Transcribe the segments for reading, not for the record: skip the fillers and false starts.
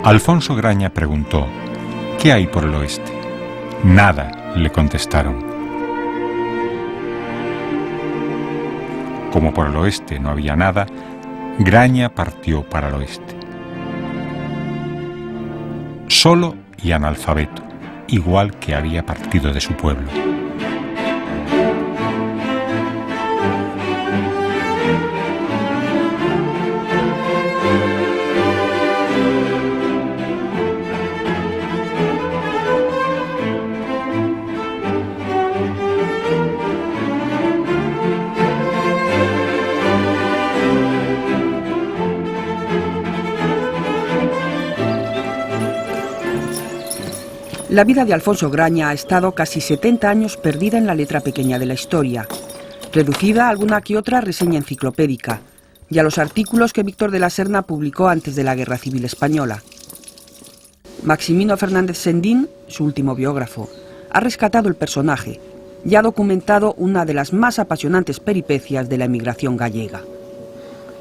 Alfonso Graña preguntó: ¿qué hay por el oeste? Nada, le contestaron. Como por el oeste no había nada, Graña partió para el oeste. Solo y analfabeto, igual que había partido de su pueblo. La vida de Alfonso Graña ha estado casi 70 años perdida en la letra pequeña de la historia, reducida a alguna que otra reseña enciclopédica y a los artículos que Víctor de la Serna publicó antes de la Guerra Civil Española. Maximino Fernández Sendín, su último biógrafo, ha rescatado el personaje y ha documentado una de las más apasionantes peripecias de la emigración gallega.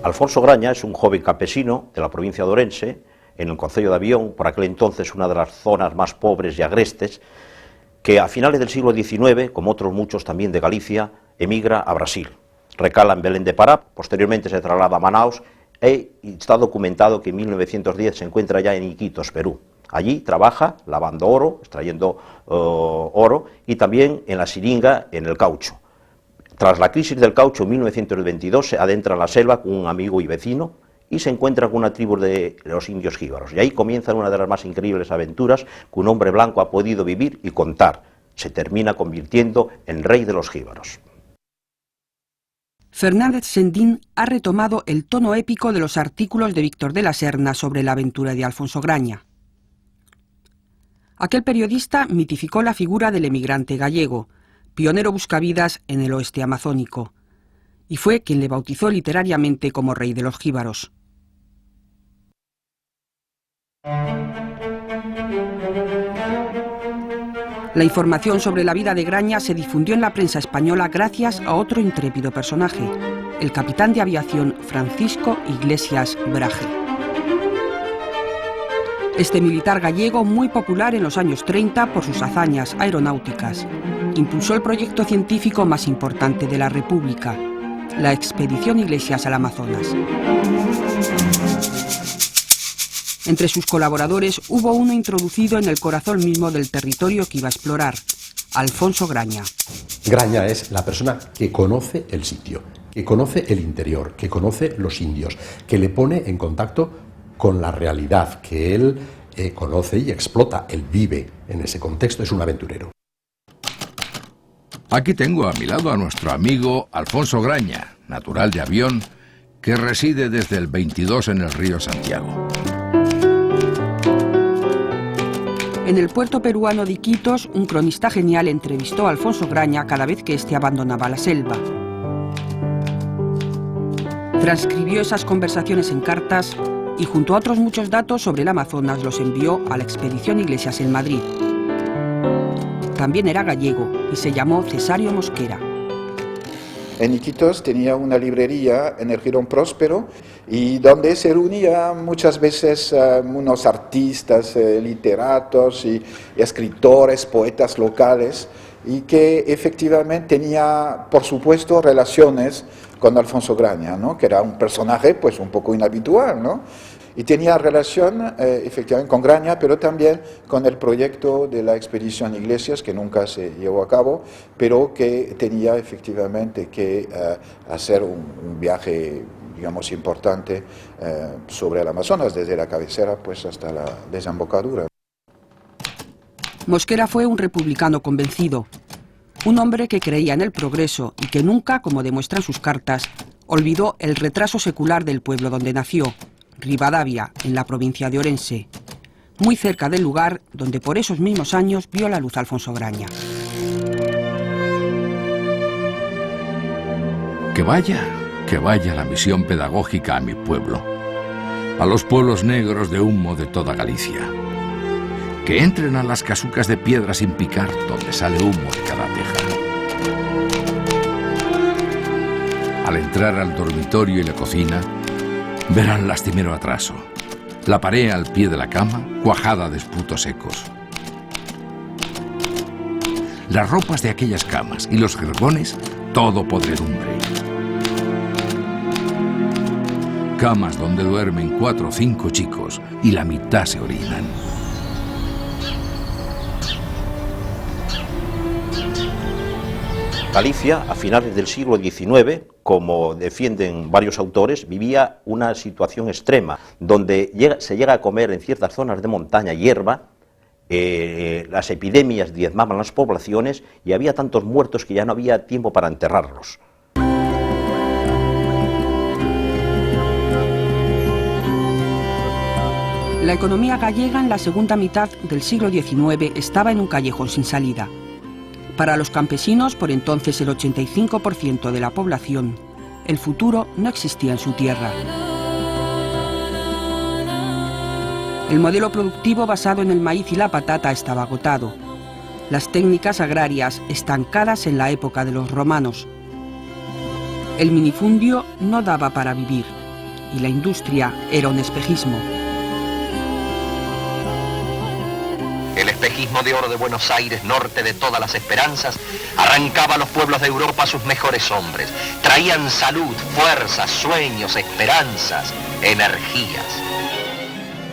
Alfonso Graña es un joven campesino de la provincia de Ourense, en el concello de Avión, por aquel entonces una de las zonas más pobres y agrestes, que a finales del siglo XIX, como otros muchos también de Galicia, emigra a Brasil. Recala en Belén de Pará, posteriormente se traslada a Manaus y está documentado que en 1910 se encuentra ya en Iquitos, Perú. Allí trabaja lavando oro, extrayendo oro, y también en la siringa, en el caucho. Tras la crisis del caucho en 1922 se adentra en la selva con un amigo y vecino y se encuentra con una tribu de los indios jíbaros. Y ahí comienzan una de las más increíbles aventuras que un hombre blanco ha podido vivir y contar. Se termina convirtiendo en rey de los jíbaros. Fernández Sendín ha retomado el tono épico de los artículos de Víctor de la Serna sobre la aventura de Alfonso Graña. Aquel periodista mitificó la figura del emigrante gallego, pionero buscavidas en el oeste amazónico, y fue quien le bautizó literariamente como rey de los jíbaros. La información sobre la vida de Graña se difundió en la prensa española gracias a otro intrépido personaje, el capitán de aviación Francisco Iglesias Brahe. Este militar gallego, muy popular en los años 30 por sus hazañas aeronáuticas, impulsó el proyecto científico más importante de la República, la expedición Iglesias al Amazonas. Entre sus colaboradores hubo uno introducido en el corazón mismo del territorio que iba a explorar, Alfonso Graña. Graña es la persona que conoce el sitio, que conoce el interior, que conoce los indios, que le pone en contacto con la realidad, que él conoce y explota, él vive en ese contexto, es un aventurero. Aquí tengo a mi lado a nuestro amigo Alfonso Graña, natural de Avión, que reside desde el 22 en el río Santiago. En el puerto peruano de Iquitos, un cronista genial entrevistó a Alfonso Graña cada vez que éste abandonaba la selva. Transcribió esas conversaciones en cartas y junto a otros muchos datos sobre el Amazonas los envió a la expedición Iglesias en Madrid. También era gallego y se llamó Cesario Mosquera. En Iquitos tenía una librería en el Jirón Próspero y donde se reunían muchas veces unos artistas, literatos y escritores, poetas locales, y que efectivamente tenía, por supuesto, relaciones con Alfonso Graña, ¿no? Que era un personaje pues un poco inhabitual, ¿no? Y tenía relación efectivamente con Graña, pero también con el proyecto de la expedición Iglesias, que nunca se llevó a cabo, pero que tenía efectivamente que hacer un viaje, digamos, importante sobre el Amazonas, desde la cabecera pues hasta la desembocadura. Mosquera fue un republicano convencido, un hombre que creía en el progreso y que nunca, como demuestran sus cartas, olvidó el retraso secular del pueblo donde nació, Rivadavia, en la provincia de Orense, muy cerca del lugar donde por esos mismos años vio la luz Alfonso Graña. Que vaya la misión pedagógica a mi pueblo, a los pueblos negros de humo de toda Galicia. Que entren a las casucas de piedra sin picar, donde sale humo de cada teja. Al entrar al dormitorio y la cocina, verán lastimero atraso. La pared al pie de la cama, cuajada de esputos secos. Las ropas de aquellas camas y los jergones, todo podredumbre. Camas donde duermen 4 o 5 chicos y la mitad se orinan. Galicia, a finales del siglo XIX, como defienden varios autores, vivía una situación extrema, donde se llega a comer en ciertas zonas de montaña hierba, las epidemias diezmaban las poblaciones y había tantos muertos que ya no había tiempo para enterrarlos. La economía gallega en la segunda mitad del siglo XIX estaba en un callejón sin salida. Para los campesinos, por entonces el 85% de la población, el futuro no existía en su tierra. El modelo productivo basado en el maíz y la patata estaba agotado. Las técnicas agrarias estancadas en la época de los romanos. El minifundio no daba para vivir y la industria era un espejismo. El espejismo de oro de Buenos Aires, norte de todas las esperanzas, arrancaba a los pueblos de Europa a sus mejores hombres. Traían salud, fuerzas, sueños, esperanzas, energías.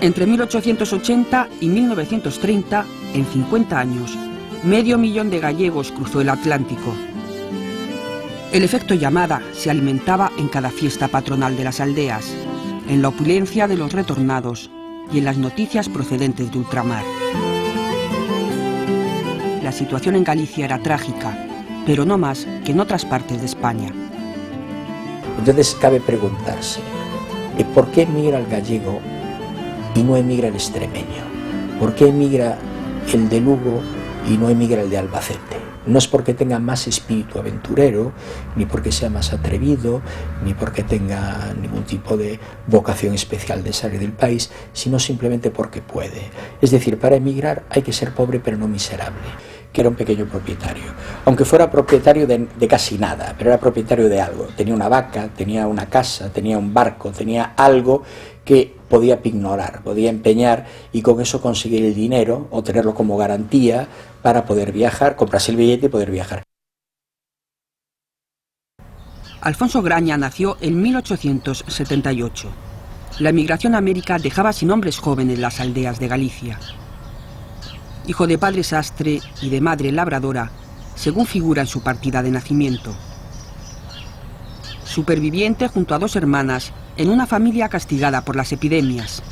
Entre 1880 y 1930, en 50 años, 500.000 de gallegos cruzó el Atlántico. El efecto llamada se alimentaba en cada fiesta patronal de las aldeas, en la opulencia de los retornados y en las noticias procedentes de ultramar. La situación en Galicia era trágica, pero no más que en otras partes de España. Entonces cabe preguntarse, ¿por qué emigra el gallego y no emigra el extremeño? ¿Por qué emigra el de Lugo y no emigra el de Albacete? No es porque tenga más espíritu aventurero, ni porque sea más atrevido, ni porque tenga ningún tipo de vocación especial de salir del país, sino simplemente porque puede. Es decir, para emigrar hay que ser pobre pero no miserable, que era un pequeño propietario. Aunque fuera propietario de casi nada, pero era propietario de algo. Tenía una vaca, tenía una casa, tenía un barco, tenía algo que podía pignorar, podía empeñar y con eso conseguir el dinero o tenerlo como garantía para poder viajar, comprarse el billete y poder viajar. Alfonso Graña nació en 1878. La emigración a América dejaba sin hombres jóvenes las aldeas de Galicia. Hijo de padre sastre y de madre labradora, según figura en su partida de nacimiento. Superviviente junto a 2 hermanas en una familia castigada por las epidemias.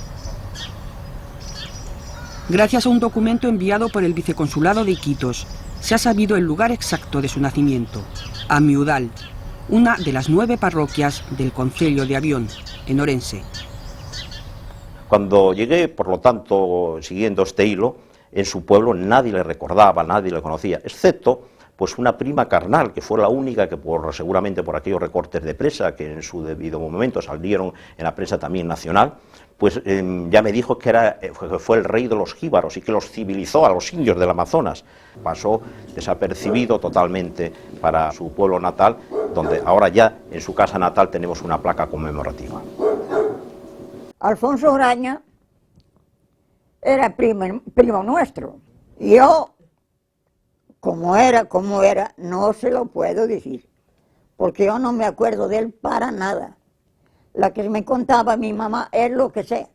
Gracias a un documento enviado por el viceconsulado de Iquitos, se ha sabido el lugar exacto de su nacimiento, Amiudal, una de las 9 parroquias del concello de Avión, en Orense. Cuando llegué, por lo tanto, siguiendo este hilo, en su pueblo nadie le recordaba, nadie le conocía, excepto pues una prima carnal, que fue la única que seguramente por aquellos recortes de prensa, que en su debido momento salieron en la prensa también nacional, pues ya me dijo que fue el rey de los jíbaros y que los civilizó a los indios del Amazonas. Pasó desapercibido totalmente para su pueblo natal, donde ahora ya en su casa natal tenemos una placa conmemorativa. Alfonso Graña era primo nuestro. Yo, como era, no se lo puedo decir, porque yo no me acuerdo de él para nada. La que me contaba mi mamá es lo que sé,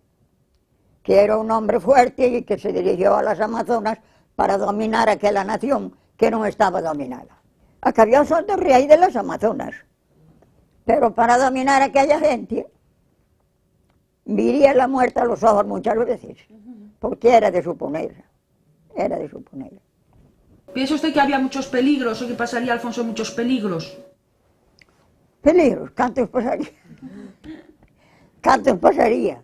que era un hombre fuerte y que se dirigió a las Amazonas para dominar aquella nación que no estaba dominada. Acabó siendo rey de las Amazonas, pero para dominar a aquella gente, viría la muerte a los ojos muchas veces, porque era de suponer. ¿Piensa usted que había muchos peligros o que pasaría Alfonso muchos peligros? Peligros, ¿cuántos pasaría? ¿Cuántos pasaría?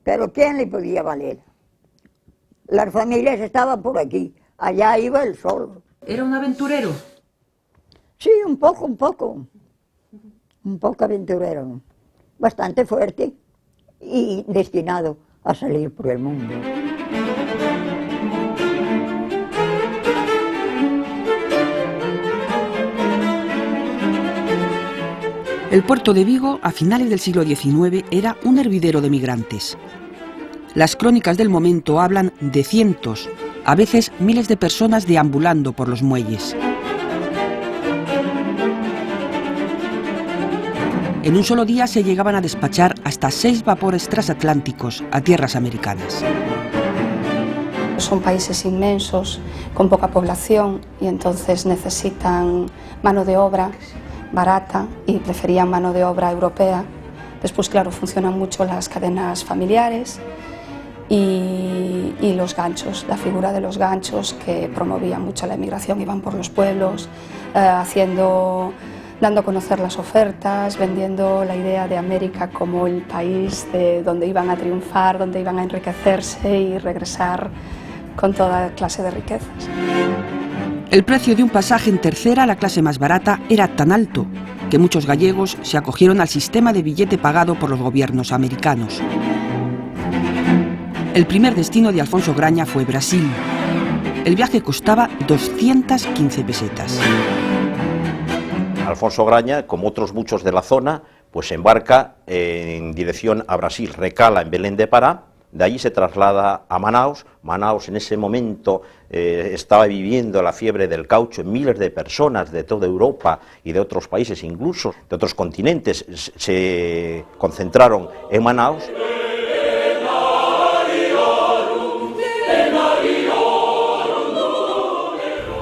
Pero ¿quién le podía valer? Las familias estaban por aquí, allá iba él solo. ¿Era un aventurero? Sí, un poco aventurero, bastante fuerte y destinado a salir por el mundo. El puerto de Vigo, a finales del siglo XIX, era un hervidero de migrantes. Las crónicas del momento hablan de cientos, a veces miles de personas deambulando por los muelles. En un solo día se llegaban a despachar hasta 6 vapores transatlánticos a tierras americanas. Son países inmensos, con poca población, y entonces necesitan mano de obra barata y preferían mano de obra europea. Después, claro, funcionan mucho las cadenas familiares y los ganchos, la figura de los ganchos que promovían mucho la emigración, iban por los pueblos, dando a conocer las ofertas, vendiendo la idea de América como el país donde iban a triunfar, donde iban a enriquecerse y regresar con toda clase de riquezas. El precio de un pasaje en tercera, la clase más barata, era tan alto que muchos gallegos se acogieron al sistema de billete pagado por los gobiernos americanos. El primer destino de Alfonso Graña fue Brasil. El viaje costaba 215 pesetas. Alfonso Graña, como otros muchos de la zona, pues embarca en dirección a Brasil, recala en Belén de Pará, de allí se traslada a Manaus. Manaus en ese momento estaba viviendo la fiebre del caucho, miles de personas de toda Europa y de otros países, incluso de otros continentes, se concentraron en Manaus.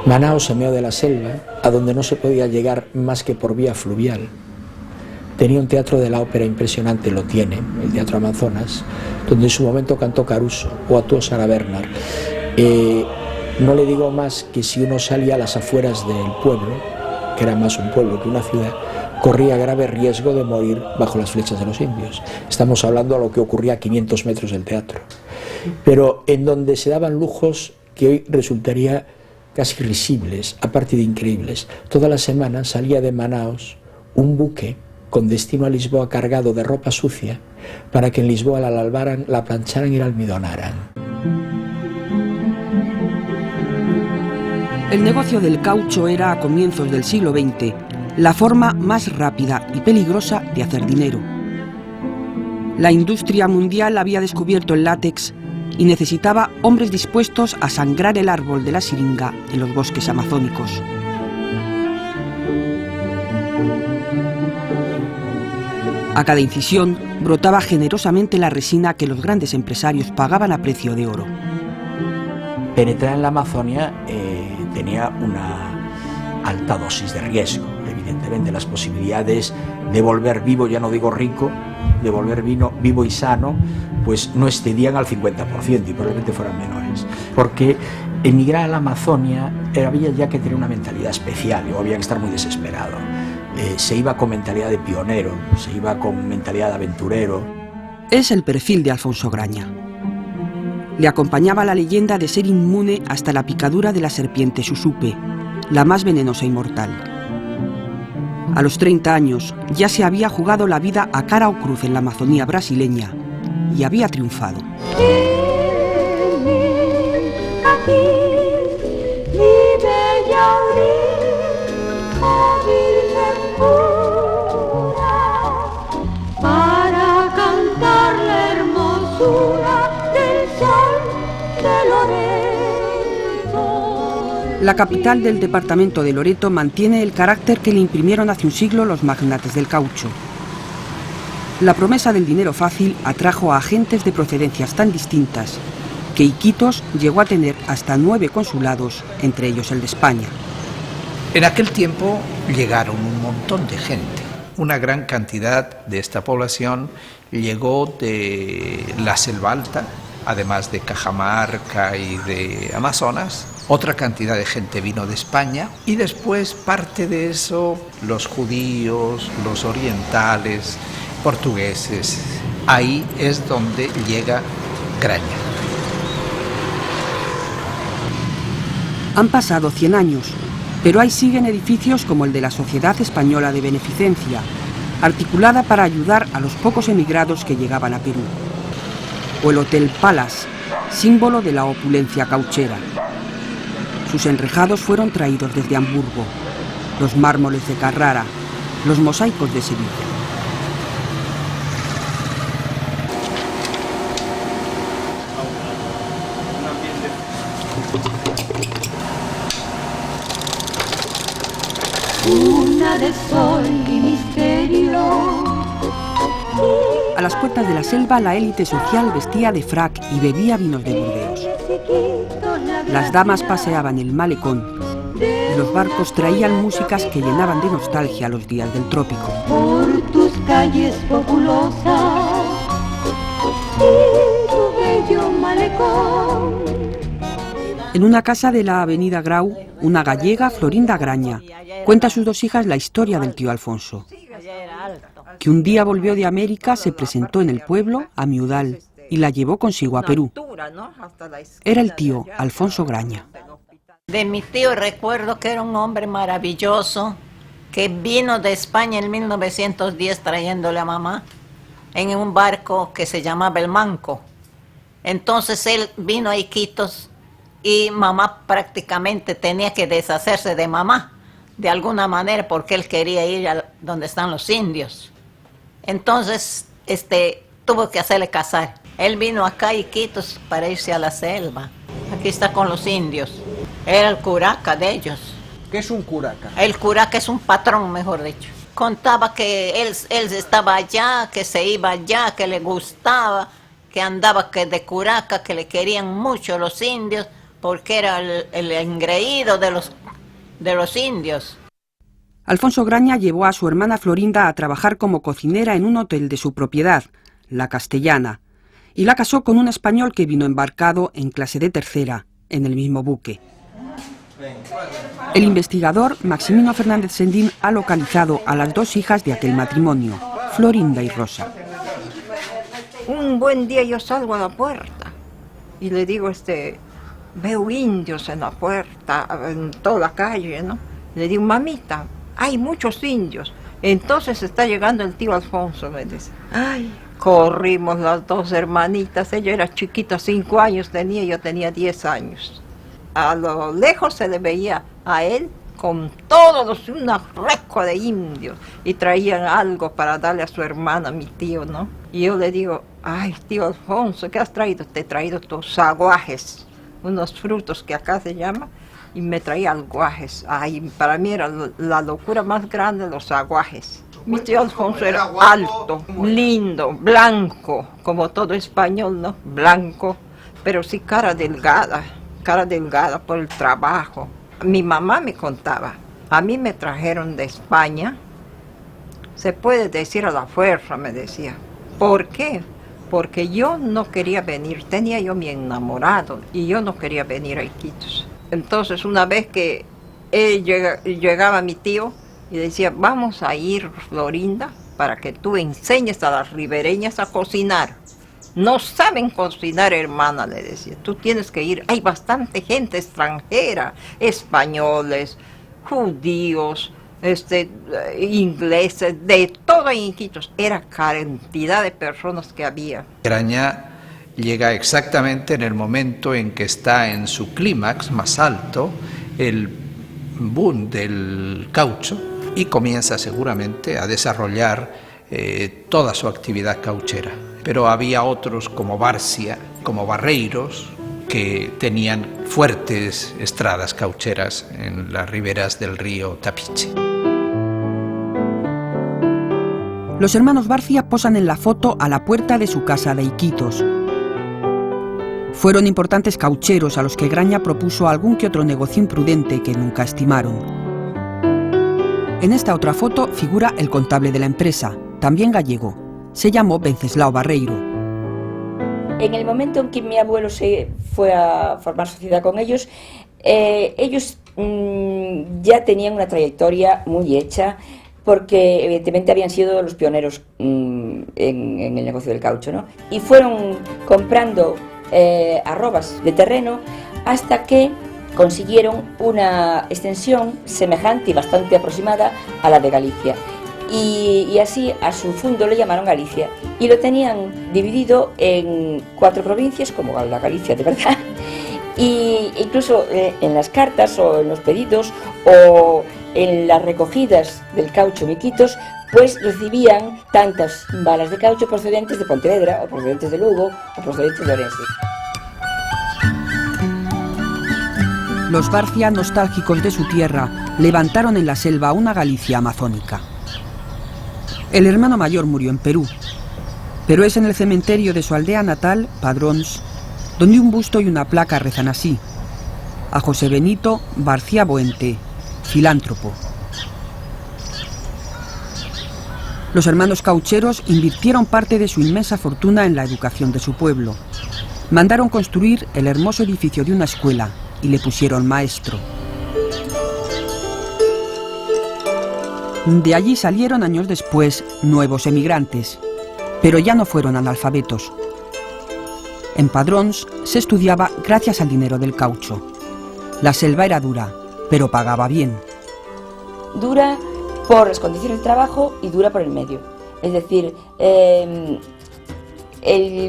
Manaus, en medio de la selva, a donde no se podía llegar más que por vía fluvial. Tenía un teatro de la ópera impresionante, lo tiene, el Teatro Amazonas, donde en su momento cantó Caruso o actuó Sarah Bernhardt. No le digo más que si uno salía a las afueras del pueblo, que era más un pueblo que una ciudad, corría grave riesgo de morir bajo las flechas de los indios. Estamos hablando de lo que ocurría a 500 metros del teatro. Pero en donde se daban lujos que hoy resultaría casi risibles, aparte de increíbles. Toda la semana salía de Manaus un buque con destino a Lisboa cargado de ropa sucia para que en Lisboa la lavaran, la plancharan y la almidonaran. El negocio del caucho era, a comienzos del siglo XX, la forma más rápida y peligrosa de hacer dinero. La industria mundial había descubierto el látex y necesitaba hombres dispuestos a sangrar el árbol de la siringa en los bosques amazónicos. A cada incisión brotaba generosamente la resina que los grandes empresarios pagaban a precio de oro. Penetrar en la Amazonia tenía una alta dosis de riesgo. Evidentemente las posibilidades de volver vivo, ya no digo rico, de volver vivo y sano, pues no excedían al 50% y probablemente fueran menores. Porque emigrar a la Amazonia había ya que tener una mentalidad especial, o había que estar muy desesperado. Se iba con mentalidad de pionero, se iba con mentalidad de aventurero. Es el perfil de Alfonso Graña. Le acompañaba la leyenda de ser inmune hasta la picadura de la serpiente Xuxupe, la más venenosa y mortal. A los 30 años ya se había jugado la vida a cara o cruz en la Amazonía brasileña y había triunfado. Para cantar la hermosura del sol de Loreto. La capital del departamento de Loreto mantiene el carácter que le imprimieron hace un siglo los magnates del caucho. La promesa del dinero fácil atrajo a agentes de procedencias tan distintas que Iquitos llegó a tener hasta 9 consulados, entre ellos el de España. En aquel tiempo llegaron un montón de gente. Una gran cantidad de esta población llegó de la selva alta, además de Cajamarca y de Amazonas. Otra cantidad de gente vino de España y después parte de eso los judíos, los orientales, portugueses. Ahí es donde llega Graña. Han pasado 100 años, pero ahí siguen edificios como el de la Sociedad Española de Beneficencia, articulada para ayudar a los pocos emigrados que llegaban a Perú. O el Hotel Palace, símbolo de la opulencia cauchera. Sus enrejados fueron traídos desde Hamburgo, los mármoles de Carrara, los mosaicos de Sevilla. Una de sol y misterio. A las puertas de la selva, la élite social vestía de frac y bebía vinos de Burdeos. Las damas paseaban el malecón y los barcos traían músicas que llenaban de nostalgia los días del trópico. Por tus calles populosas y tu bello malecón. En una casa de la avenida Grau, una gallega, Florinda Graña, cuenta a sus dos hijas la historia del tío Alfonso, que un día volvió de América, se presentó en el pueblo, a Miudal, y la llevó consigo a Perú. Era el tío Alfonso Graña. De mi tío recuerdo que era un hombre maravilloso, que vino de España en 1910 trayéndole a mamá en un barco que se llamaba El Manco. Entonces él vino a Iquitos y mamá prácticamente tenía que deshacerse de mamá, de alguna manera, porque él quería ir a donde están los indios. Entonces, tuvo que hacerle casar. Él vino acá a Iquitos para irse a la selva. Aquí está con los indios. Era el curaca de ellos. ¿Qué es un curaca? El curaca es un patrón, mejor dicho. Contaba que él estaba allá, que se iba allá, que le gustaba, que andaba que de curaca, que le querían mucho los indios, porque era el engreído de los indios. Alfonso Graña llevó a su hermana Florinda a trabajar como cocinera en un hotel de su propiedad, La Castellana, y la casó con un español que vino embarcado en clase de tercera, en el mismo buque. El investigador Maximino Fernández Sendín ha localizado a las dos hijas de aquel matrimonio, Florinda y Rosa. Un buen día yo salgo a la puerta y le digo, veo indios en la puerta, en toda la calle, ¿no? Le digo, mamita, hay muchos indios. Entonces está llegando el tío Alfonso, me dice. Ay, corrimos las dos hermanitas, ella era chiquita, 5 años tenía, yo tenía 10 años. A lo lejos se le veía a él con todos una recua de indios y traían algo para darle a su hermana, mi tío, ¿no? Y yo le digo, ay, tío Alfonso, ¿qué has traído? Te he traído tus aguajes, unos frutos que acá se llama, y me traía aguajes. Ay, para mí era la locura más grande los aguajes. Mi tío Alfonso era alto, lindo, blanco, como todo español, ¿no? Blanco, pero sí cara delgada por el trabajo. Mi mamá me contaba, a mí me trajeron de España, se puede decir a la fuerza, me decía. ¿Por qué? Porque yo no quería venir, tenía yo mi enamorado y yo no quería venir a Iquitos. Entonces una vez que llegaba mi tío y decía, vamos a ir, Florinda, para que tú enseñes a las ribereñas a cocinar. No saben cocinar, hermana, le decía. Tú tienes que ir. Hay bastante gente extranjera, españoles, judíos, ingleses, de todo en Iquitos. Era cantidad de personas que había. Graña llega exactamente en el momento en que está en su clímax más alto, el boom del caucho, y comienza seguramente a desarrollar toda su actividad cauchera. Pero había otros como Barcia, como Barreiros, que tenían fuertes estradas caucheras en las riberas del río Tapiche. Los hermanos Barcia posan en la foto a la puerta de su casa de Iquitos. Fueron importantes caucheros a los que Graña propuso algún que otro negocio imprudente que nunca estimaron. En esta otra foto figura el contable de la empresa, también gallego. Se llamó Venceslao Barreiro. En el momento en que mi abuelo se fue a formar sociedad con ellos, ellos ya tenían una trayectoria muy hecha, porque evidentemente habían sido los pioneros en el negocio del caucho, ¿no? Y fueron comprando arrobas de terreno hasta que consiguieron una extensión semejante y bastante aproximada a la de Galicia. Y así a su fundo le llamaron Galicia. Y lo tenían dividido en 4 provincias, como la Galicia de verdad. Y incluso en las cartas o en los pedidos o en las recogidas del caucho en Iquitos, pues recibían tantas balas de caucho procedentes de Pontevedra, o procedentes de Lugo, o procedentes de Orense. los Barcia, nostálgicos de su tierra, levantaron en la selva una Galicia amazónica. El hermano mayor murió en Perú, pero es en el cementerio de su aldea natal, Padrons, donde un busto y una placa rezan así: a José Benito Barcia Boente, filántropo. Los hermanos caucheros invirtieron parte de su inmensa fortuna en la educación de su pueblo. Mandaron construir el hermoso edificio de una escuela y le pusieron maestro. De allí salieron años después nuevos emigrantes, pero ya no fueron analfabetos. En Padrons se estudiaba gracias al dinero del caucho. La selva era dura, pero pagaba bien. Dura por las condiciones de trabajo y dura por el medio. Es decir, el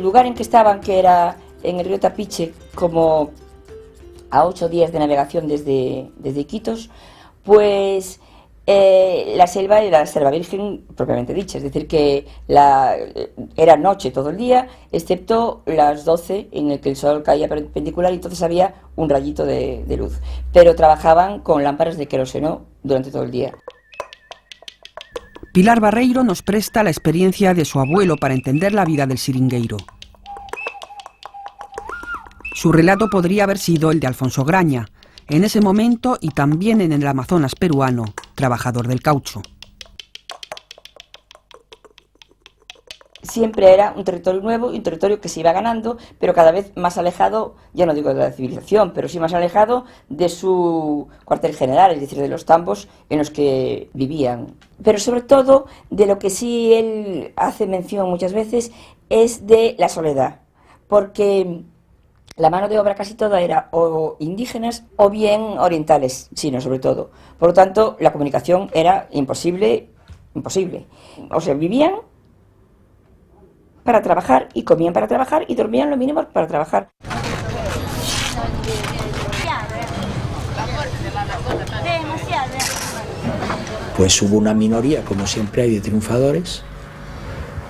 lugar en que estaban, que era en el río Tapiche, como a 8 días de navegación desde Iquitos, pues la selva era la selva virgen propiamente dicha, es decir, que era noche todo el día, excepto las 12 en el que el sol caía perpendicular y entonces había un rayito de luz. Pero trabajaban con lámparas de queroseno durante todo el día. Pilar Barreiro nos presta la experiencia de su abuelo para entender la vida del seringueiro. Su relato podría haber sido el de Alfonso Graña, en ese momento y también en el Amazonas peruano, trabajador del caucho. Siempre era un territorio nuevo y un territorio que se iba ganando, pero cada vez más alejado, ya no digo de la civilización, pero sí más alejado de su cuartel general, es decir, de los tambos en los que vivían. Pero sobre todo, de lo que sí él hace mención muchas veces, es de la soledad, porque la mano de obra casi toda era o indígenas o bien orientales, chinos sobre todo. Por lo tanto, la comunicación era imposible. O sea, vivían para trabajar y comían para trabajar y dormían lo mínimo para trabajar. Pues hubo una minoría, como siempre hay, de triunfadores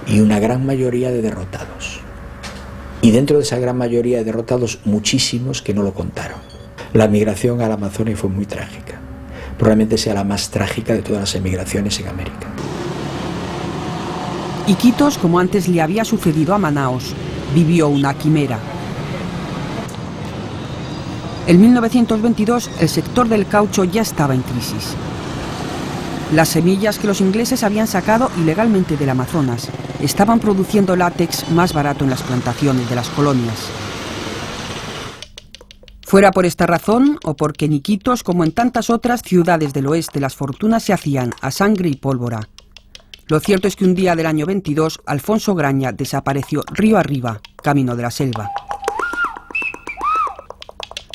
y una gran mayoría de derrotados. Y dentro de esa gran mayoría de derrotados, muchísimos que no lo contaron. La migración a la Amazonia fue muy trágica. Probablemente sea la más trágica de todas las emigraciones en América. Iquitos, como antes le había sucedido a Manaos, vivió una quimera. En 1922 el sector del caucho ya estaba en crisis. Las semillas que los ingleses habían sacado ilegalmente del Amazonas estaban produciendo látex más barato en las plantaciones de las colonias. Fuera por esta razón, o porque en Iquitos, como en tantas otras ciudades del oeste, las fortunas se hacían a sangre y pólvora, lo cierto es que un día del año 22, Alfonso Graña desapareció río arriba, camino de la selva.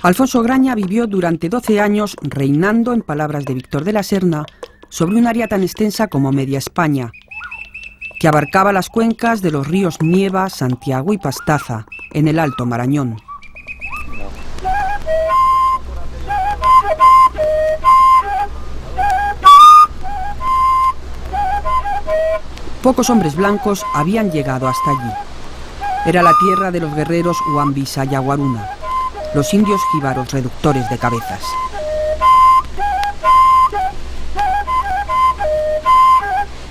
Alfonso Graña vivió durante 12 años reinando, en palabras de Víctor de la Serna, sobre un área tan extensa como media España, que abarcaba las cuencas de los ríos Nieva, Santiago y Pastaza, en el Alto Marañón. Pocos hombres blancos habían llegado hasta allí. Era la tierra de los guerreros Huambisa y Aguaruna, los indios jíbaros reductores de cabezas.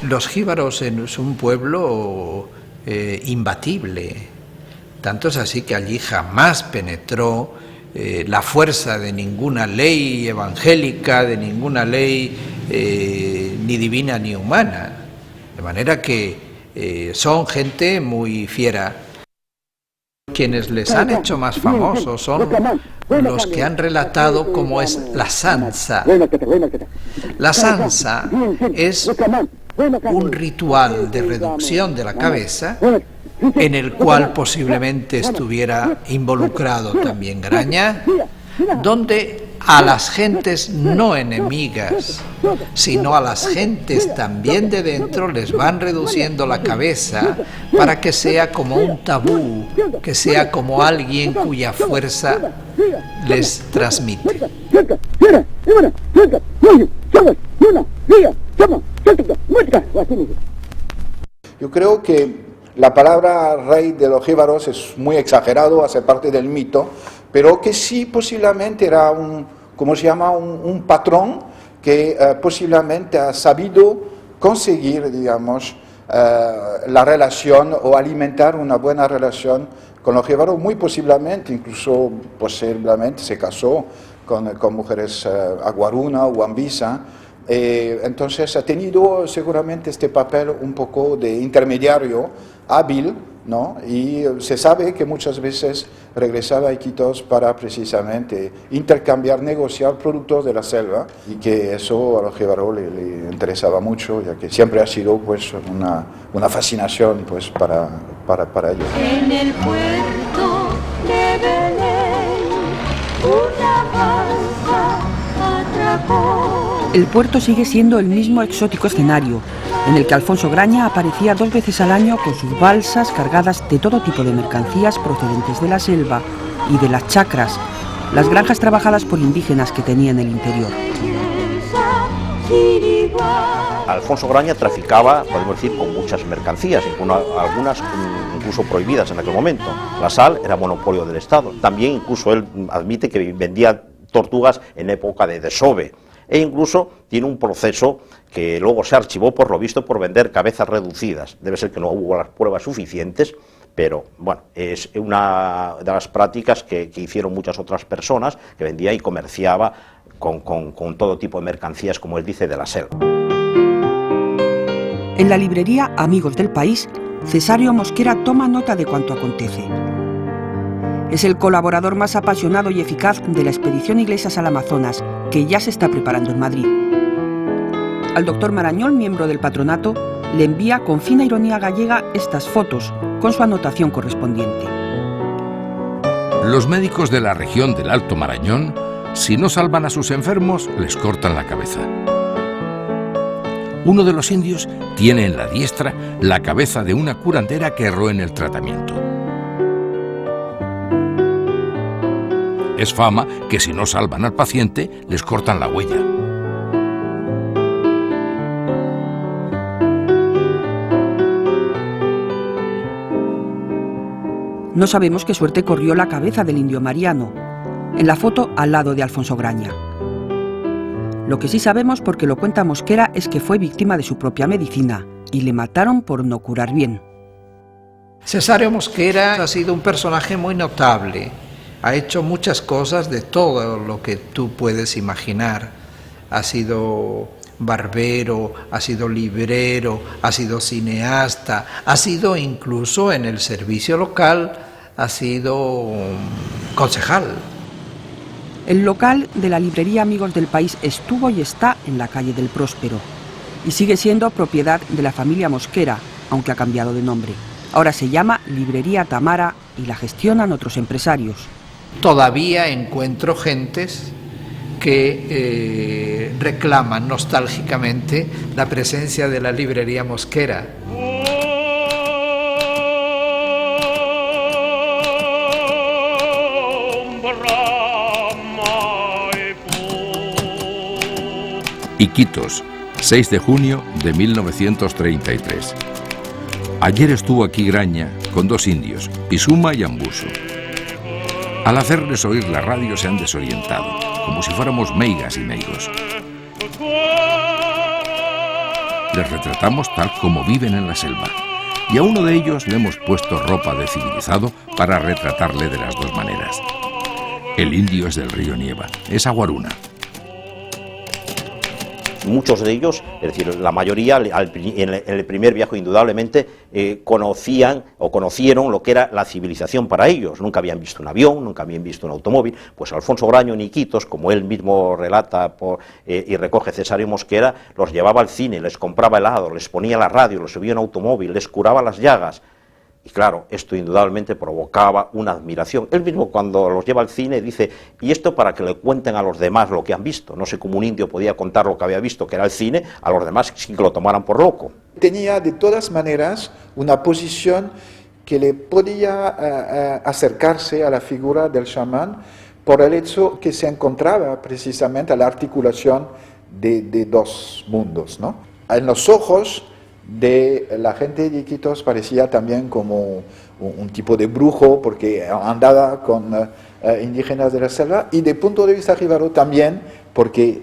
Los jíbaros es un pueblo imbatible. Tanto es así que allí jamás penetró la fuerza de ninguna ley evangélica, de ninguna ley ni divina ni humana. De manera que son gente muy fiera. Quienes les han hecho más famosos son los que han relatado cómo es la sansa. La sansa es un ritual de reducción de la cabeza en el cual posiblemente estuviera involucrado también Graña, donde a las gentes no enemigas, sino a las gentes también de dentro les van reduciendo la cabeza para que sea como un tabú, que sea como alguien cuya fuerza les transmite. Yo creo que la palabra rey de los jíbaros es muy exagerado, hace parte del mito, pero que sí posiblemente era un como se llama, un patrón que posiblemente ha sabido conseguir, digamos, la relación o alimentar una buena relación con los jíbaros, muy posiblemente, incluso posiblemente se casó con mujeres aguaruna o ambisa. Entonces ha tenido seguramente este papel un poco de intermediario hábil, ¿no? Y se sabe que muchas veces regresaba a Iquitos para precisamente intercambiar, negociar productos de la selva, y que eso a los jíbaros le interesaba mucho, ya que siempre ha sido pues una fascinación pues para ellos. En el puerto de Belén, una balsa atracó. El puerto sigue siendo el mismo exótico escenario, en el que Alfonso Graña aparecía 2 veces al año con sus balsas cargadas de todo tipo de mercancías procedentes de la selva y de las chacras, las granjas trabajadas por indígenas que tenía en el interior. Alfonso Graña traficaba, podemos decir, con muchas mercancías, algunas incluso prohibidas en aquel momento. La sal era monopolio del Estado. También incluso él admite que vendía tortugas en época de desove. E incluso tiene un proceso que luego se archivó, por lo visto, por vender cabezas reducidas. Debe ser que no hubo las pruebas suficientes, pero bueno, es una de las prácticas que hicieron muchas otras personas, que vendía y comerciaba con todo tipo de mercancías, como él dice, de la selva. En la librería Amigos del País, Cesario Mosquera toma nota de cuanto acontece. Es el colaborador más apasionado y eficaz de la expedición Iglesias al Amazonas, que ya se está preparando en Madrid. Al doctor Marañón, miembro del patronato, le envía con fina ironía gallega estas fotos, con su anotación correspondiente. Los médicos de la región del Alto Marañón, si no salvan a sus enfermos, les cortan la cabeza. Uno de los indios tiene en la diestra la cabeza de una curandera que erró en el tratamiento. Es fama que si no salvan al paciente, les cortan la huella. No sabemos qué suerte corrió la cabeza del indio Mariano, en la foto al lado de Alfonso Graña. Lo que sí sabemos, porque lo cuenta Mosquera, es que fue víctima de su propia medicina y le mataron por no curar bien. Cesario Mosquera ha sido un personaje muy notable. Ha hecho muchas cosas de todo lo que tú puedes imaginar. Ha sido barbero, ha sido librero, ha sido cineasta, ha sido incluso en el servicio local, ha sido concejal. El local de la librería Amigos del País estuvo y está en la calle del Próspero y sigue siendo propiedad de la familia Mosquera, aunque ha cambiado de nombre. Ahora se llama Librería Tamara y la gestionan otros empresarios. Todavía encuentro gentes que reclaman nostálgicamente la presencia de la librería Mosquera. Iquitos, 6 de junio de 1933. Ayer estuvo aquí Graña con 2 indios, Isuma y Ambuso. Al hacerles oír la radio se han desorientado, como si fuéramos meigas y meigos. Les retratamos tal como viven en la selva, y a uno de ellos le hemos puesto ropa de civilizado para retratarle de las 2 maneras. El indio es del río Nieva, es aguaruna. Muchos de ellos, es decir, la mayoría, en el primer viaje indudablemente, conocieron lo que era la civilización para ellos. Nunca habían visto un avión, nunca habían visto un automóvil. Pues Alfonso Graña en Iquitos, como él mismo relata y recoge Cesario Mosquera, los llevaba al cine, les compraba helado, les ponía la radio, los subía en automóvil, les curaba las llagas. Y claro, esto indudablemente provocaba una admiración. Él mismo, cuando los lleva al cine, dice, y esto para que le cuenten a los demás lo que han visto. No sé cómo un indio podía contar lo que había visto, que era el cine, a los demás sin que lo tomaran por loco. Tenía de todas maneras una posición que le podía acercarse a la figura del chamán por el hecho que se encontraba precisamente a la articulación de 2 mundos, ¿no? En los ojos de la gente de Iquitos parecía también como un tipo de brujo, porque andaba con indígenas de la selva, y de punto de vista jíbaro también, porque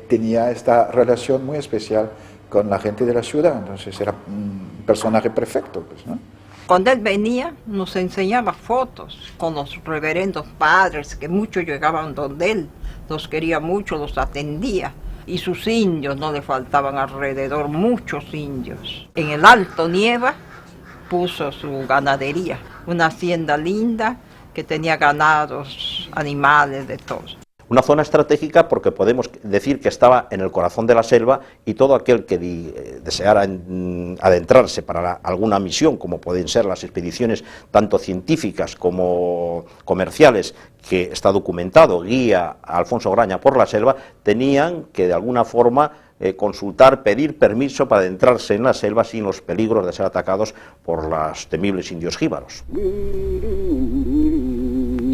tenía esta relación muy especial con la gente de la ciudad, entonces era un personaje perfecto, pues, ¿no? Cuando él venía, nos enseñaba fotos con los reverendos padres, que muchos llegaban donde él, los quería mucho, los atendía. Y sus indios, no le faltaban alrededor muchos indios. En el Alto Nieva puso su ganadería, una hacienda linda que tenía ganados, animales, de todo. Una zona estratégica porque podemos decir que estaba en el corazón de la selva y todo aquel que deseara adentrarse para alguna misión, como pueden ser las expediciones tanto científicas como comerciales, que está documentado, guía a Alfonso Graña por la selva, tenían que de alguna forma consultar, pedir permiso para adentrarse en la selva sin los peligros de ser atacados por los temibles indios jíbaros.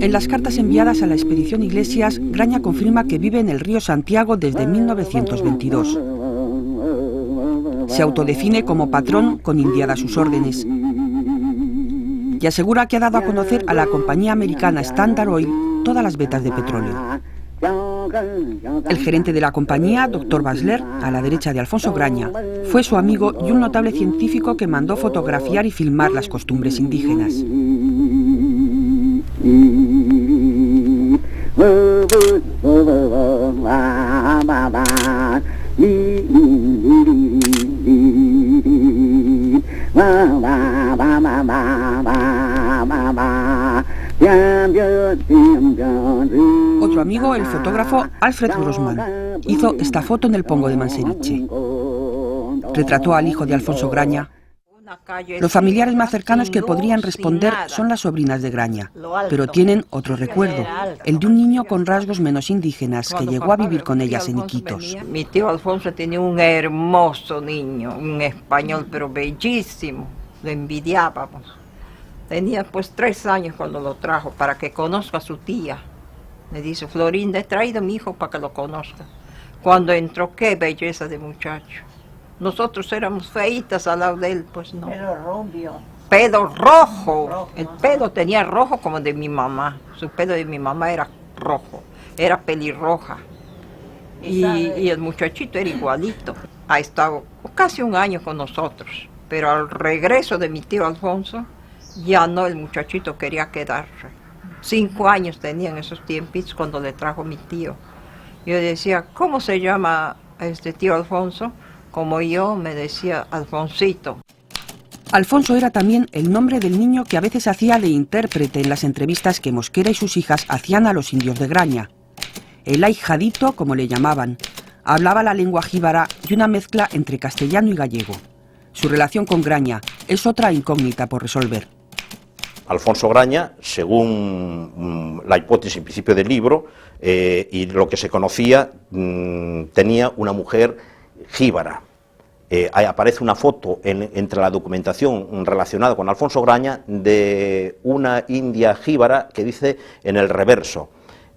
En las cartas enviadas a la expedición Iglesias, Graña confirma que vive en el río Santiago desde 1922. Se autodefine como patrón con Indiada a sus órdenes y asegura que ha dado a conocer a la compañía americana Standard Oil todas las vetas de petróleo. El gerente de la compañía, Dr. Basler, a la derecha de Alfonso Graña, fue su amigo y un notable científico que mandó fotografiar y filmar las costumbres indígenas. Otro amigo, el fotógrafo Alfred Grossman, hizo esta foto en el Pongo de Manseriche. Retrató al hijo de Alfonso Graña. Los familiares más cercanos que podrían responder son las sobrinas de Graña, pero tienen otro recuerdo, el de un niño con rasgos menos indígenas que llegó a vivir con ellas en Iquitos. Mi tío Alfonso tenía un hermoso niño, un español pero bellísimo, lo envidiábamos. Tenía pues 3 años cuando lo trajo para que conozca a su tía. Me dice, Florinda, he traído a mi hijo para que lo conozca. Cuando entró, qué belleza de muchacho. Nosotros éramos feitas al lado de él, pues no. Pelo rubio. Pelo rojo. El pelo tenía rojo como de mi mamá. Su pelo de mi mamá era rojo, era pelirroja. Y el muchachito era igualito. Ha estado casi 1 año con nosotros. Pero al regreso de mi tío Alfonso, ya no, el muchachito quería quedarse. 5 años tenía en esos tiempos cuando le trajo mi tío. Yo decía, ¿cómo se llama este tío Alfonso? Como yo, me decía Alfonsito. Alfonso era también el nombre del niño que a veces hacía de intérprete en las entrevistas que Mosquera y sus hijas hacían a los indios de Graña. El ahijadito, como le llamaban, hablaba la lengua jíbara y una mezcla entre castellano y gallego. Su relación con Graña es otra incógnita por resolver. Alfonso Graña, según la hipótesis en principio del libro y lo que se conocía, tenía una mujer jíbara. Ahí aparece una foto entre la documentación relacionada con Alfonso Graña de una india jíbara que dice en el reverso,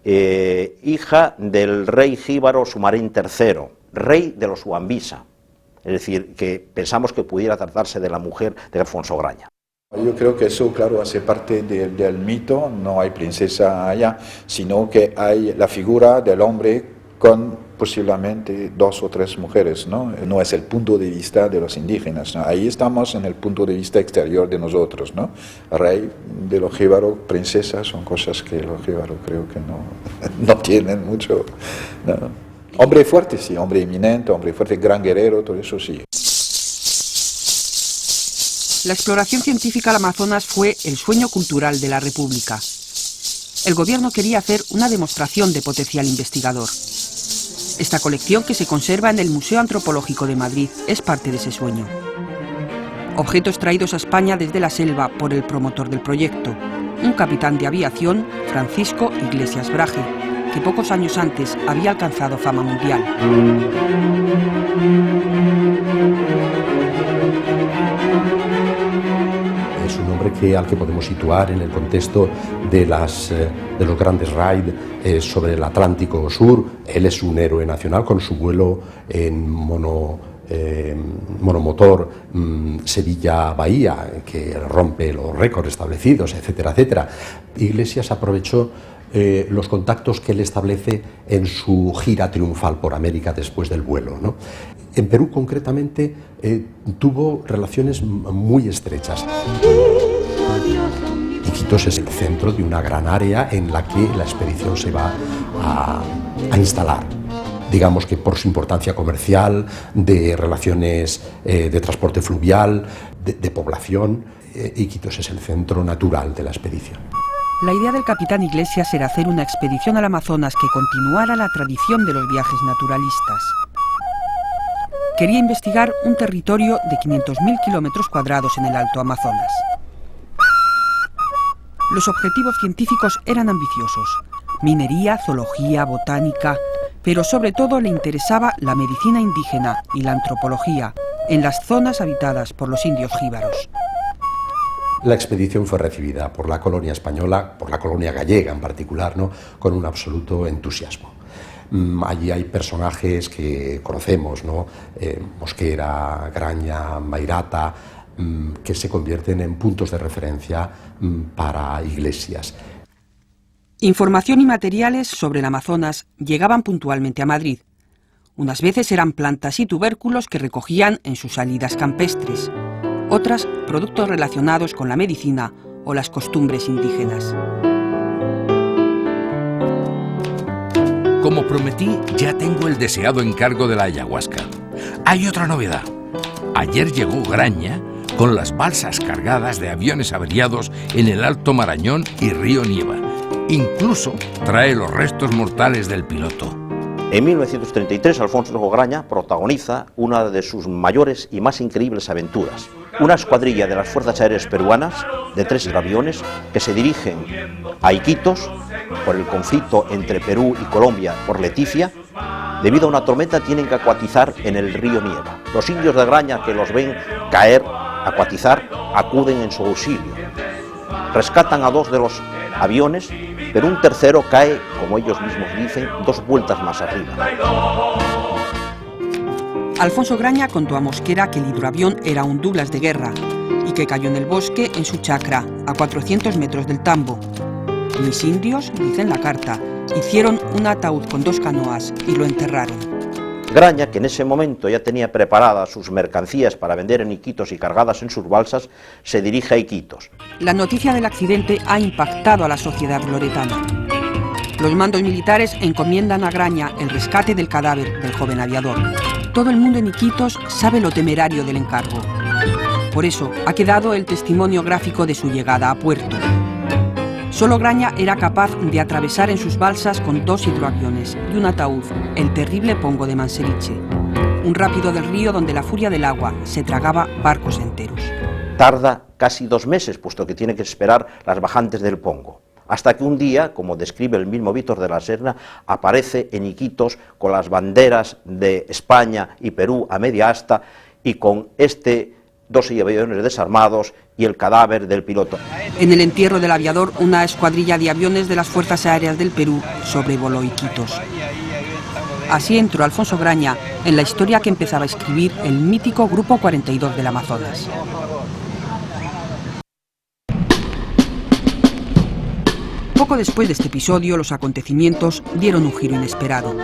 hija del rey jíbaro Sumarín III, rey de los Huambisa. Es decir, que pensamos que pudiera tratarse de la mujer de Alfonso Graña. Yo creo que eso, claro, hace parte del mito, no hay princesa allá, sino que hay la figura del hombre con posiblemente 2 o 3 mujeres, ¿no? No es el punto de vista de los indígenas, ¿no? Ahí estamos en el punto de vista exterior de nosotros, ¿no? Rey de los jíbaros, princesa, son cosas que los jíbaros creo que no tienen mucho, ¿no? Hombre fuerte, sí, hombre eminente, hombre fuerte, gran guerrero, todo eso sí. La exploración científica al Amazonas fue el sueño cultural de la República. El gobierno quería hacer una demostración de potencial investigador. Esta colección, que se conserva en el Museo Antropológico de Madrid, es parte de ese sueño. Objetos traídos a España desde la selva por el promotor del proyecto, un capitán de aviación, Francisco Iglesias Brahe, que pocos años antes había alcanzado fama mundial. Es un hombre al que podemos situar en el contexto de los grandes raids sobre el Atlántico Sur. Él es un héroe nacional con su vuelo en monomotor Sevilla-Bahía, que rompe los récords establecidos, etcétera, etcétera. Iglesias aprovechó los contactos que él establece en su gira triunfal por América después del vuelo, ¿no? En Perú, concretamente, tuvo relaciones muy estrechas. Iquitos es el centro de una gran área en la que la expedición se va a instalar. Digamos que por su importancia comercial, de relaciones de transporte fluvial, de población, Iquitos es el centro natural de la expedición. La idea del capitán Iglesias era hacer una expedición al Amazonas que continuara la tradición de los viajes naturalistas. Quería investigar un territorio de 500.000 kilómetros cuadrados en el Alto Amazonas. Los objetivos científicos eran ambiciosos: minería, zoología, botánica, pero sobre todo le interesaba la medicina indígena y la antropología en las zonas habitadas por los indios jíbaros. La expedición fue recibida por la colonia española, por la colonia gallega en particular, ¿no?, con un absoluto entusiasmo. Allí hay personajes que conocemos, ¿no?, Mosquera, Graña, Mairata, que se convierten en puntos de referencia para Iglesias. Información y materiales sobre el Amazonas llegaban puntualmente a Madrid. Unas veces eran plantas y tubérculos que recogían en sus salidas campestres, otras productos relacionados con la medicina o las costumbres indígenas. Como prometí, ya tengo el deseado encargo de la ayahuasca. Hay otra novedad. Ayer llegó Graña con las balsas cargadas de aviones averiados en el Alto Marañón y Río Nieva. Incluso trae los restos mortales del piloto. En 1933, Alfonso Graña protagoniza una de sus mayores y más increíbles aventuras. Una escuadrilla de las Fuerzas Aéreas Peruanas, de 3 aviones, que se dirigen a Iquitos por el conflicto entre Perú y Colombia por Leticia. Debido a una tormenta tienen que acuatizar en el río Nieva. Los indios de Graña, que los ven caer, acuatizar, acuden en su auxilio. Rescatan a 2 de los aviones, pero un tercero cae, como ellos mismos dicen, 2 vueltas más arriba. Alfonso Graña contó a Mosquera que el hidroavión era un Douglas de guerra y que cayó en el bosque en su chacra, a 400 metros del tambo. Mis indios, dice en la carta, hicieron un ataúd con 2 canoas y lo enterraron. Graña, que en ese momento ya tenía preparadas sus mercancías para vender en Iquitos y cargadas en sus balsas, se dirige a Iquitos. La noticia del accidente ha impactado a la sociedad loretana. Los mandos militares encomiendan a Graña el rescate del cadáver del joven aviador. Todo el mundo en Iquitos sabe lo temerario del encargo. Por eso ha quedado el testimonio gráfico de su llegada a puerto. Solo Graña era capaz de atravesar en sus balsas con 2 hidroaviones y un ataúd el terrible Pongo de Manseriche, un rápido del río donde la furia del agua se tragaba barcos enteros. Tarda casi 2 meses, puesto que tiene que esperar las bajantes del Pongo, hasta que un día, como describe el mismo Víctor de la Serna, aparece en Iquitos con las banderas de España y Perú a media asta y con 2 aviones desarmados y el cadáver del piloto. En el entierro del aviador, una escuadrilla de aviones de las Fuerzas Aéreas del Perú sobrevoló Iquitos. Así entró Alfonso Graña en la historia que empezaba a escribir el mítico Grupo 42 del Amazonas. Poco después de este episodio, los acontecimientos dieron un giro inesperado.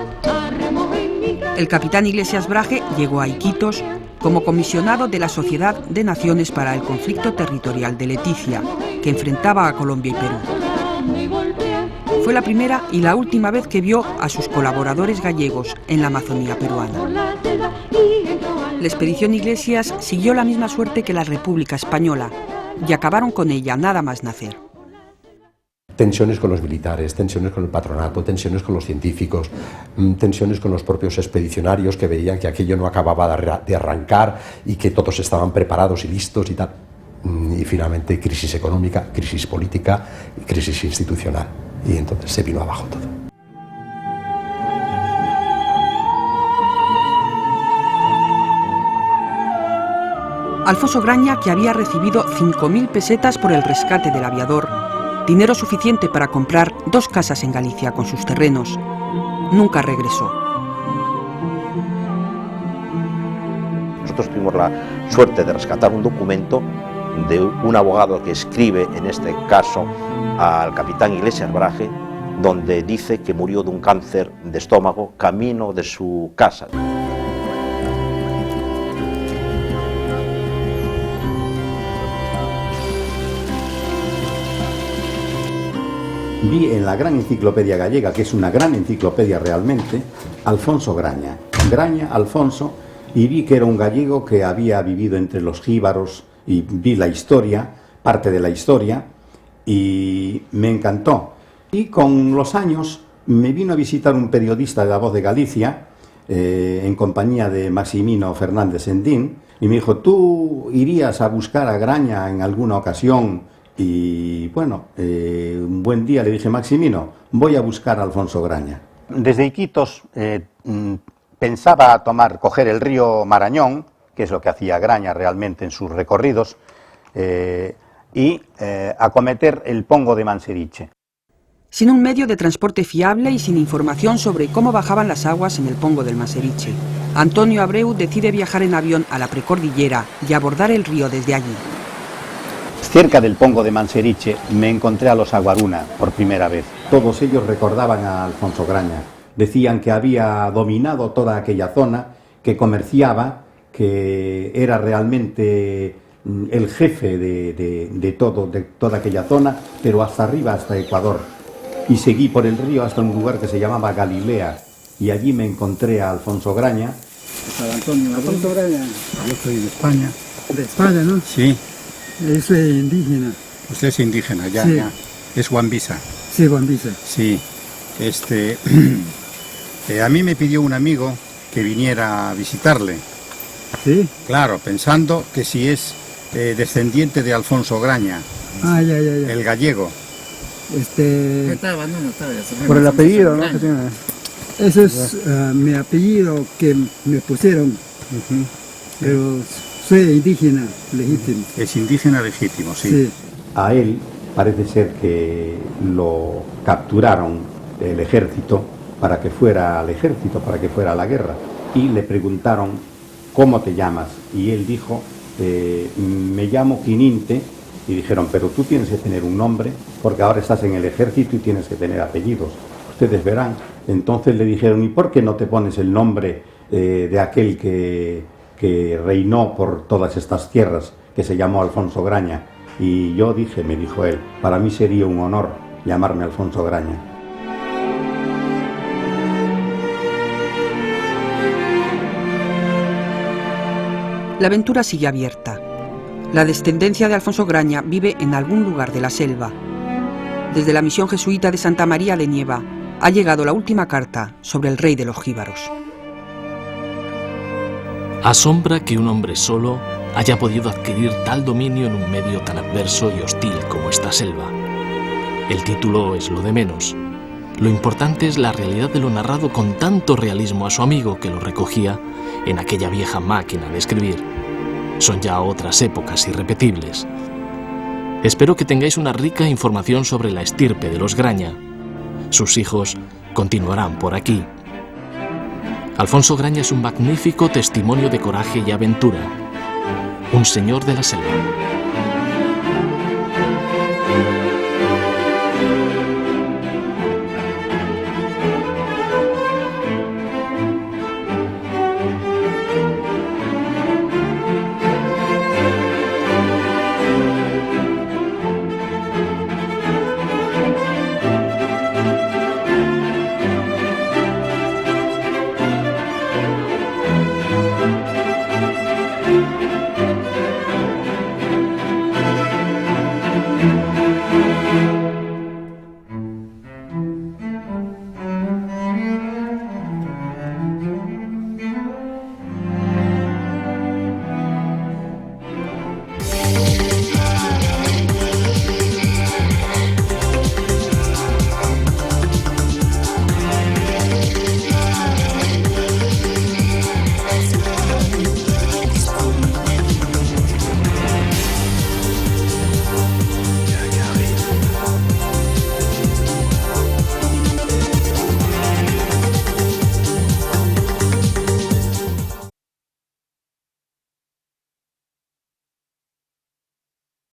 El capitán Iglesias Brahe llegó a Iquitos como comisionado de la Sociedad de Naciones para el Conflicto Territorial de Leticia, que enfrentaba a Colombia y Perú. Fue la primera y la última vez que vio a sus colaboradores gallegos en la Amazonía peruana. La expedición Iglesias siguió la misma suerte que la República Española y acabaron con ella nada más nacer. Tensiones con los militares, tensiones con el patronato, tensiones con los científicos, tensiones con los propios expedicionarios que veían que aquello no acababa de arrancar y que todos estaban preparados y listos y tal. Y finalmente crisis económica, crisis política y crisis institucional. Y entonces se vino abajo todo. Alfonso Graña, que había recibido 5.000 pesetas por el rescate del aviador, dinero suficiente para comprar 2 casas en Galicia con sus terrenos, nunca regresó. Nosotros tuvimos la suerte de rescatar un documento de un abogado que escribe, en este caso, al capitán Iglesias Brahe, donde dice que murió de un cáncer de estómago camino de su casa. Vi en la gran enciclopedia gallega, que es una gran enciclopedia realmente, Alfonso Graña. Graña, Alfonso, y vi que era un gallego que había vivido entre los jíbaros, y vi la historia, parte de la historia, y me encantó. Y con los años me vino a visitar un periodista de La Voz de Galicia, en compañía de Maximino Fernández Sendín, y me dijo, ¿tú irías a buscar a Graña en alguna ocasión? Y bueno, un buen día le dije, Maximino, voy a buscar a Alfonso Graña. Desde Iquitos pensaba coger el río Marañón, que es lo que hacía Graña realmente en sus recorridos, y acometer el Pongo de Manseriche. Sin un medio de transporte fiable y sin información sobre cómo bajaban las aguas en el Pongo del Manseriche, Antonio Abreu decide viajar en avión a la precordillera y abordar el río desde allí. Cerca del Pongo de Manseriche me encontré a los Aguaruna por primera vez. Todos ellos recordaban a Alfonso Graña. Decían que había dominado toda aquella zona, que comerciaba, que era realmente el jefe de toda aquella zona, pero hasta arriba, hasta Ecuador. Y seguí por el río hasta un lugar que se llamaba Galilea, y allí me encontré a Alfonso Graña. Antonio, Alfonso Graña. Yo soy de España. ¿De España, no? Sí. Yo soy indígena. Usted es indígena, ya, sí. Ya. Es Huambisa. Sí, Huambisa. Sí. A mí me pidió un amigo que viniera a visitarle. ¿Sí? Claro, pensando que si es descendiente de Alfonso Graña. Ah, ya. El gallego. Por el apellido, ¿no? Ese es mi apellido que me pusieron. Pero soy indígena legítimo. Es indígena legítimo, sí. Sí. A él parece ser que lo capturaron el ejército para que fuera al ejército, para que fuera a la guerra. Y le preguntaron, ¿cómo te llamas? Y él dijo, me llamo Quininte. Y dijeron, pero tú tienes que tener un nombre, porque ahora estás en el ejército y tienes que tener apellidos. Ustedes verán. Entonces le dijeron, ¿y por qué no te pones el nombre de aquel que reinó por todas estas tierras, que se llamó Alfonso Graña? Y yo dije, me dijo él, para mí sería un honor llamarme Alfonso Graña. La aventura sigue abierta. La descendencia de Alfonso Graña vive en algún lugar de la selva. Desde la misión jesuita de Santa María de Nieva ha llegado la última carta sobre el rey de los jíbaros. Asombra que un hombre solo haya podido adquirir tal dominio en un medio tan adverso y hostil como esta selva. El título es lo de menos. Lo importante es la realidad de lo narrado con tanto realismo a su amigo que lo recogía en aquella vieja máquina de escribir. Son ya otras épocas irrepetibles. Espero que tengáis una rica información sobre la estirpe de los Graña. Sus hijos continuarán por aquí. Alfonso Graña es un magnífico testimonio de coraje y aventura. Un señor de la selva.